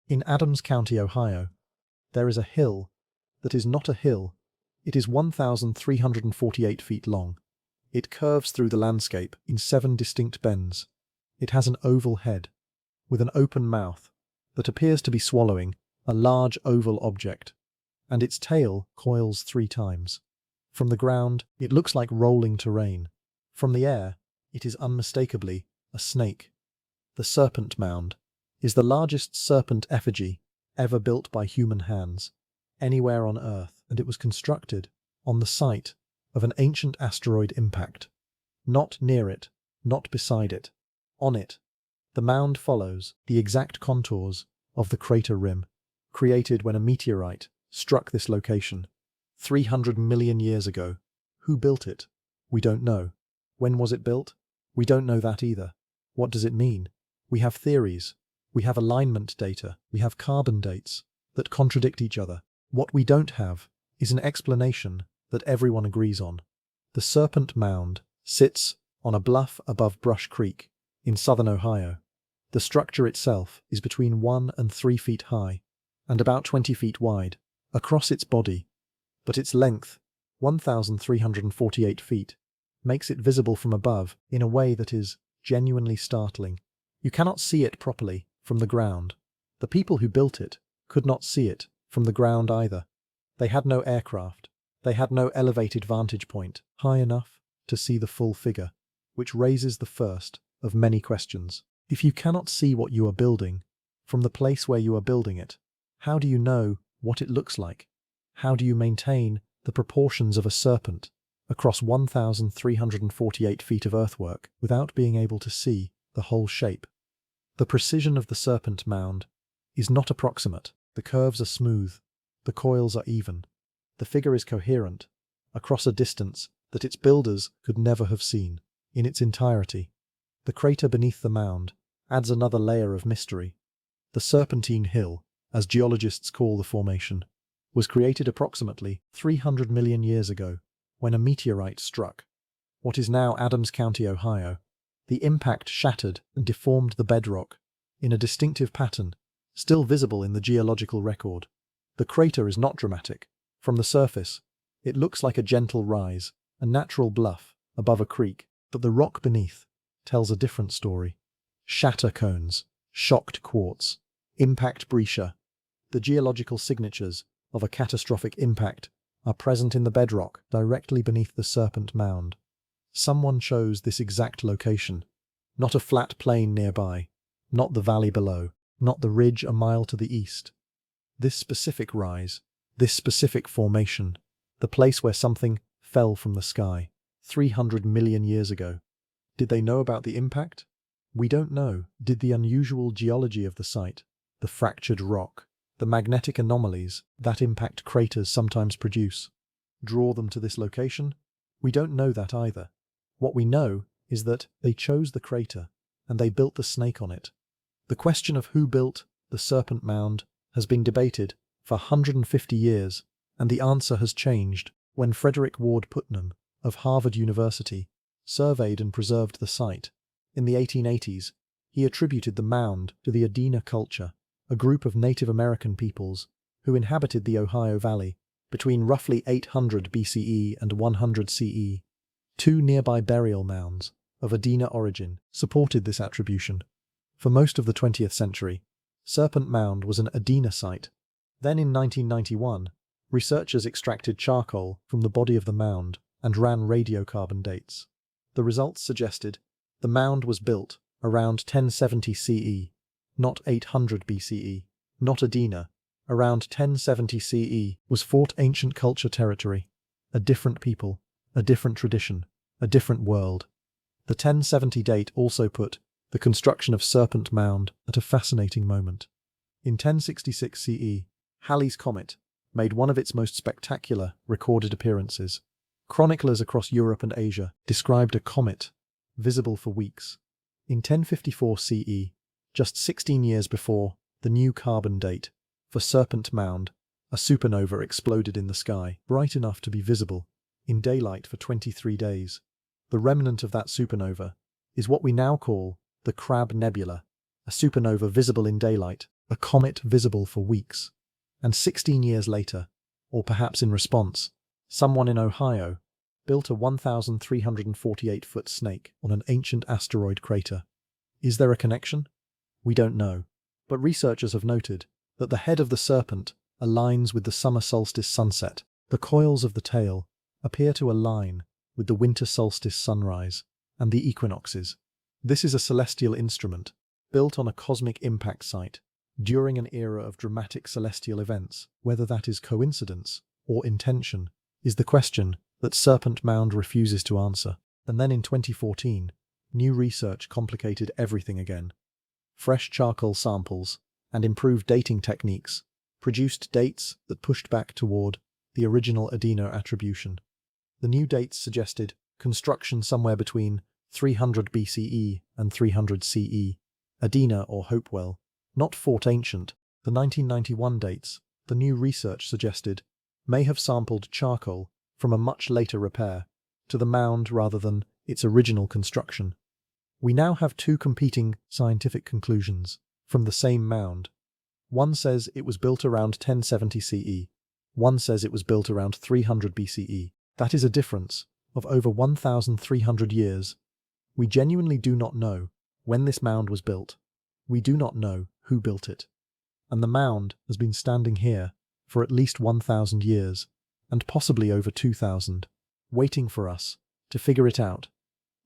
In Adams County, Ohio, there is a hill that is not a hill. It is 1,348 feet long. It curves through the landscape in 7 distinct bends. It has an oval head, with an open mouth that appears to be swallowing a large oval object, and its tail coils 3 times. From the ground, it looks like rolling terrain. From the air, it is unmistakably a snake. The Serpent Mound is the largest serpent effigy ever built by human hands anywhere on Earth, and it was constructed on the site of an ancient asteroid impact. Not near it, not beside it, on it. The mound follows the exact contours of the crater rim, created when a meteorite struck this location 300 million years ago. Who built it? We don't know. When was it built? We don't know that either. What does it mean? We have theories. We have alignment data. We have carbon dates that contradict each other. What we don't have is an explanation that everyone agrees on. The Serpent Mound sits on a bluff above Brush Creek in southern Ohio. The structure itself is between 1 and 3 feet high and about 20 feet wide across its body, but its length, 1,348 feet, makes it visible from above in a way that is genuinely startling. You cannot see it properly from the ground. The people who built it could not see it from the ground either. They had no aircraft. They had no elevated vantage point high enough to see the full figure, which raises the first of many questions. If you cannot see what you are building from the place where you are building it, how do you know what it looks like? How do you maintain the proportions of a serpent across 1,348 feet of earthwork without being able to see the whole shape? The precision of the Serpent Mound is not approximate. The curves are smooth. The coils are even. The figure is coherent across a distance that its builders could never have seen in its entirety. The crater beneath the mound adds another layer of mystery. The Serpentine Hill, as geologists call the formation, was created approximately 300 million years ago when a meteorite struck what is now Adams County, Ohio. The impact shattered and deformed the bedrock in a distinctive pattern, still visible in the geological record. The crater is not dramatic. From the surface, it looks like a gentle rise, a natural bluff above a creek, but the rock beneath tells a different story. Shatter cones, shocked quartz, impact breccia. The geological signatures of a catastrophic impact are present in the bedrock directly beneath the Serpent Mound. Someone chose this exact location, not a flat plain nearby, not the valley below, not the ridge a mile to the east. This specific rise, this specific formation, the place where something fell from the sky 300 million years ago. Did they know about the impact? We don't know. Did the unusual geology of the site, the fractured rock, the magnetic anomalies that impact craters sometimes produce, draw them to this location? We don't know that either. What we know is that they chose the crater and they built the snake on it. The question of who built the Serpent Mound has been debated for 150 years, and the answer has changed when Frederick Ward Putnam of Harvard University surveyed and preserved the site. In the 1880s, he attributed the mound to the Adena culture, a group of Native American peoples who inhabited the Ohio Valley between roughly 800 BCE and 100 CE. 2 nearby burial mounds of Adena origin supported this attribution. For most of the 20th century, Serpent Mound was an Adena site. Then in 1991, researchers extracted charcoal from the body of the mound and ran radiocarbon dates. The results suggested the mound was built around 1070 CE, not 800 BCE, not Adena. Around 1070 CE was Fort Ancient Culture territory, a different people, a different tradition, a different world. The 1070 date also put the construction of Serpent Mound at a fascinating moment. In 1066 CE, Halley's Comet made one of its most spectacular recorded appearances. Chroniclers across Europe and Asia described a comet visible for weeks. In 1054 CE, just 16 years before the new carbon date for Serpent Mound, a supernova exploded in the sky, bright enough to be visible in daylight for 23 days. The remnant of that supernova is what we now call the Crab Nebula, a supernova visible in daylight a comet visible for weeks. And 16 years later, or perhaps in response, someone in Ohio built a 1,348-foot snake on an ancient asteroid crater. Is there a connection? We don't know, but researchers have noted that the head of the serpent aligns with the summer solstice sunset. The coils of the tail appear to align with the winter solstice sunrise and the equinoxes. This is a celestial instrument built on a cosmic impact site during an era of dramatic celestial events. Whether that is coincidence or intention is the question that Serpent Mound refuses to answer. And then in 2014, new research complicated everything again. Fresh charcoal samples and improved dating techniques produced dates that pushed back toward the original Adena attribution. The new dates suggested construction somewhere between 300 BCE and 300 CE, Adena or Hopewell, not Fort Ancient. The 1991 dates, the new research suggested, may have sampled charcoal from a much later repair to the mound rather than its original construction. We now have two competing scientific conclusions from the same mound. One says it was built around 1070 CE. One says it was built around 300 BCE. That is a difference of over 1,300 years. We genuinely do not know when this mound was built. We do not know who built it. And the mound has been standing here for at least 1,000 years, and possibly over 2,000, waiting for us to figure it out.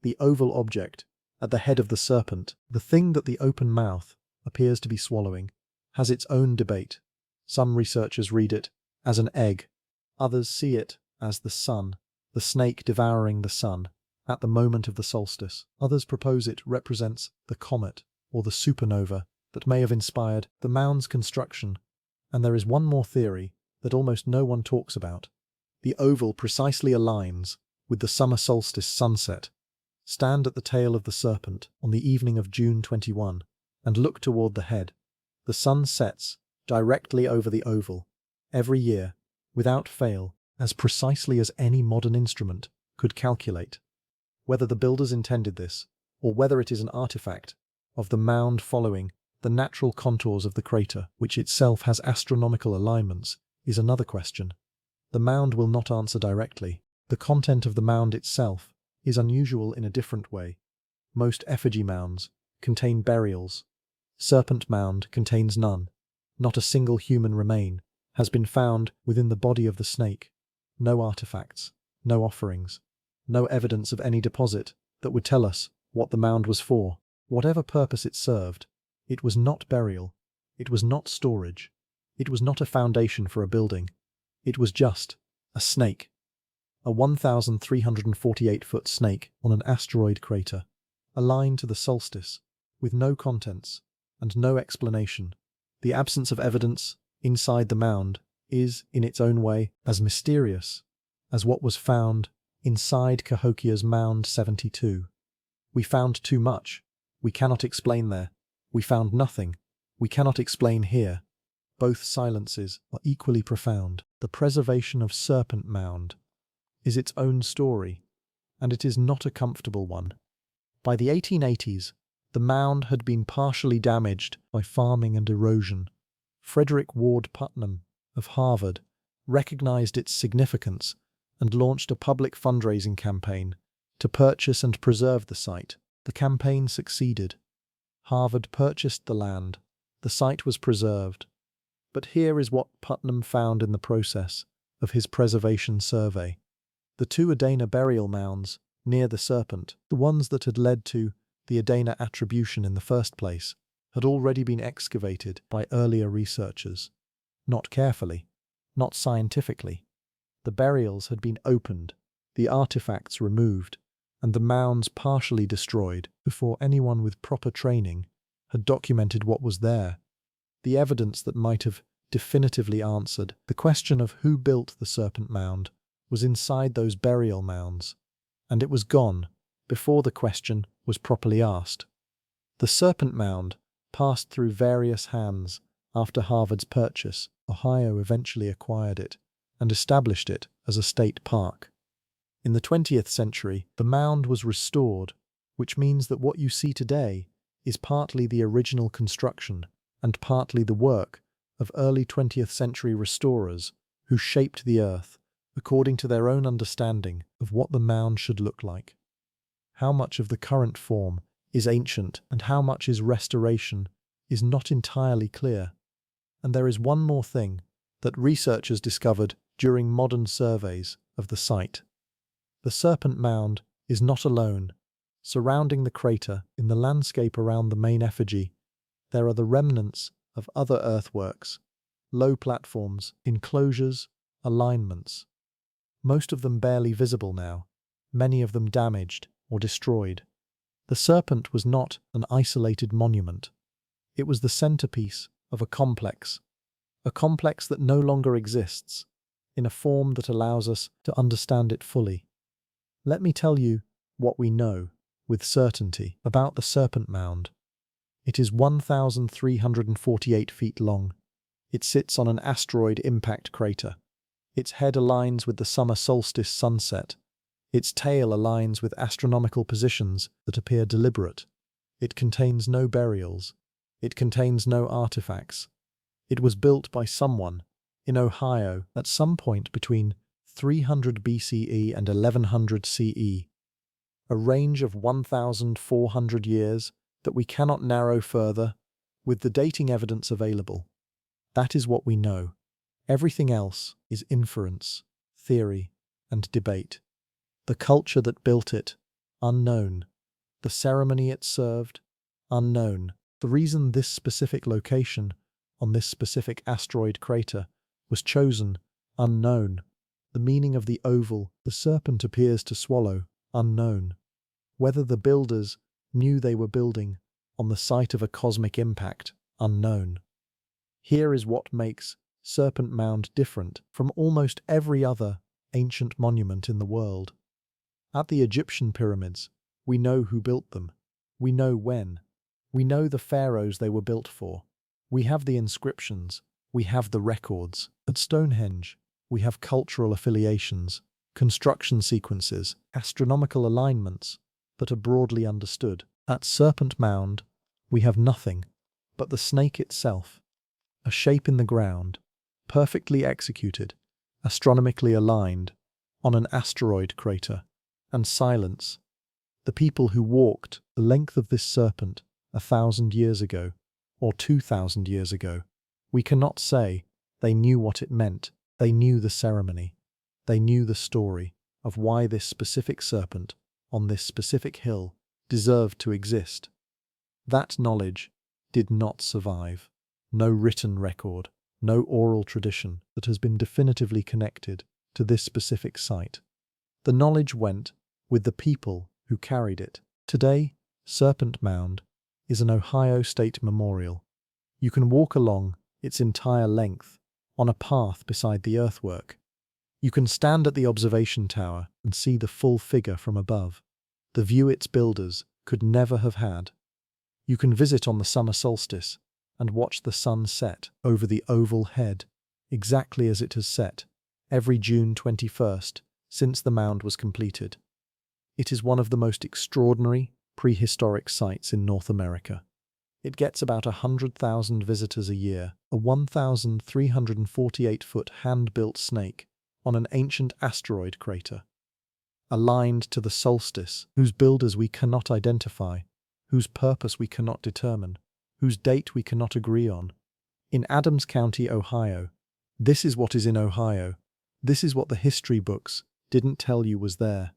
The oval object at the head of the serpent, the thing that the open mouth appears to be swallowing, has its own debate. Some researchers read it as an egg. Others see it as the sun, the snake devouring the sun at the moment of the solstice. Others propose it represents the comet or the supernova that may have inspired the mound's construction. And there is one more theory that almost no one talks about. The oval precisely aligns with the summer solstice sunset. Stand at the tail of the serpent on the evening of June 21 and look toward the head. The sun sets directly over the oval every year, without fail, as precisely as any modern instrument could calculate. Whether the builders intended this, or whether it is an artifact of the mound following the natural contours of the crater, which itself has astronomical alignments, is another question. The mound will not answer directly. The content of the mound itself is unusual in a different way. Most effigy mounds contain burials. Serpent Mound contains none. Not a single human remain has been found within the body of the snake. No artifacts, no offerings, no evidence of any deposit that would tell us what the mound was for. Whatever purpose it served, it was not burial, it was not storage, it was not a foundation for a building. It was just a snake. A 1,348-foot snake on an asteroid crater, aligned to the solstice, with no contents and no explanation. The absence of evidence inside the mound is, in its own way, as mysterious as what was found inside Cahokia's Mound 72. We found too much. We cannot explain there. We found nothing. We cannot explain here. Both silences are equally profound. The preservation of Serpent Mound is its own story, and it is not a comfortable one. By the 1880s, the mound had been partially damaged by farming and erosion. Frederick Ward Putnam of Harvard recognized its significance and launched a public fundraising campaign to purchase and preserve the site. The campaign succeeded. Harvard purchased the land. The site was preserved. But here is what Putnam found in the process of his preservation survey. The two Adena burial mounds near the serpent, the ones that had led to the Adena attribution in the first place, had already been excavated by earlier researchers. Not carefully, not scientifically. The burials had been opened, the artifacts removed, and the mounds partially destroyed before anyone with proper training had documented what was there. The evidence that might have definitively answered the question of who built the Serpent Mound was inside those burial mounds, and it was gone before the question was properly asked. The Serpent Mound passed through various hands after Harvard's purchase. Ohio eventually acquired it and established it as a state park. In the 20th century, the mound was restored, which means that what you see today is partly the original construction and partly the work of early 20th century restorers who shaped the Earth according to their own understanding of what the mound should look like. How much of the current form is ancient and how much is restoration is not entirely clear. And there is one more thing that researchers discovered during modern surveys of the site. The Serpent Mound is not alone. Surrounding the crater, in the landscape around the main effigy, there are the remnants of other earthworks, low platforms, enclosures, alignments. Most of them barely visible now, many of them damaged or destroyed. The serpent was not an isolated monument. It was the centerpiece of a complex that no longer exists, in a form that allows us to understand it fully. Let me tell you what we know with certainty about the Serpent Mound. It is 1,348 feet long. It sits on an asteroid impact crater. Its head aligns with the summer solstice sunset. Its tail aligns with astronomical positions that appear deliberate. It contains no burials. It contains no artifacts. It was built by someone in Ohio at some point between 300 BCE and 1100 CE, a range of 1,400 years that we cannot narrow further with the dating evidence available. That is what we know. Everything else is inference, theory, and debate. The culture that built it, unknown. The ceremony it served, unknown. The reason this specific location on this specific asteroid crater was chosen, unknown. The meaning of the oval the serpent appears to swallow, unknown. Whether the builders knew they were building on the site of a cosmic impact, unknown. Here is what makes Serpent Mound different from almost every other ancient monument in the world. At the Egyptian pyramids, we know who built them. We know when. We know the pharaohs they were built for. We have the inscriptions. We have the records. At Stonehenge, we have cultural affiliations, construction sequences, astronomical alignments that are broadly understood. At Serpent Mound, we have nothing but the snake itself, a shape in the ground, perfectly executed, astronomically aligned, on an asteroid crater, and silence. The people who walked the length of this serpent 1,000 years ago, or 2,000 years ago, we cannot say they knew what it meant. They knew the ceremony. They knew the story of why this specific serpent on this specific hill deserved to exist. That knowledge did not survive. No written record, no oral tradition that has been definitively connected to this specific site. The knowledge went with the people who carried it. Today, Serpent Mound is an Ohio State memorial. You can walk along its entire length on a path beside the earthwork. You can stand at the observation tower and see the full figure from above, the view its builders could never have had. You can visit on the summer solstice and watch the sun set over the oval head, exactly as it has set every June 21st since the mound was completed. It is one of the most extraordinary prehistoric sites in North America. It gets about 100,000 visitors a year, a 1,348-foot hand-built snake on an ancient asteroid crater, aligned to the solstice, whose builders we cannot identify, whose purpose we cannot determine, whose date we cannot agree on. In Adams County, Ohio. This is what is in Ohio. This is what the history books didn't tell you was there.